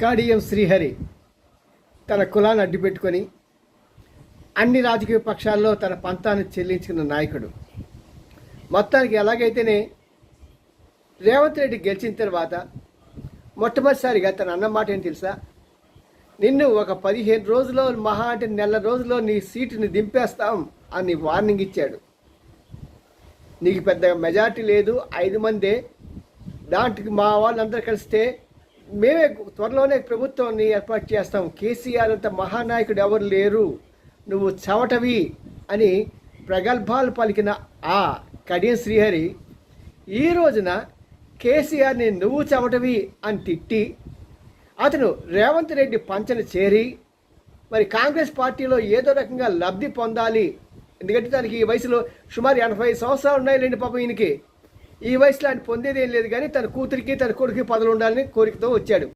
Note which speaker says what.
Speaker 1: కడియం శ్రీహరి తన కులాన్ని అడ్డుపెట్టుకొని అన్ని రాజకీయ పక్షాల్లో తన పంతాన్ని చెల్లించుకున్న నాయకుడు. మొత్తానికి ఎలాగైతేనే రేవంత్ రెడ్డి గెలిచిన తర్వాత మొట్టమొదటిసారిగా తన అన్న మాట ఏం తెలుసా, నిన్ను ఒక 15 రోజుల్లో మహా అంటే నెల రోజుల్లో నీ సీటుని దింపేస్తాం అని వార్నింగ్ ఇచ్చాడు. నీకు పెద్ద మెజార్టీ లేదు, 5 మందే, దాంట్కి మా వాళ్ళందరూ కలిస్తే మేమే త్వరలోనే ప్రభుత్వాన్ని ఏర్పాటు చేస్తాం, కేసీఆర్ అంత మహానాయకుడు ఎవరు లేరు, నువ్వు చవటవి అని ప్రగల్భాలు పలికిన ఆ కడియం శ్రీహరి ఈ రోజున కేసీఆర్ని నువ్వు చవటవి అని తిట్టి అతను రేవంత్ రెడ్డి పంచను చేరి మరి కాంగ్రెస్ పార్టీలో ఏదో రకంగా లబ్ధి పొందాలి. ఎందుకంటే తనకి ఈ వయసులో సుమారు 85 సంవత్సరాలు ఉన్నాయిలేండి పాపం ఈయనకి. ఈ వయసులో ఆయన పొందేది ఏం లేదు, కానీ తన కూతురికి తన కొడుకు పదవులు ఉండాలని కోరికతో వచ్చాడు.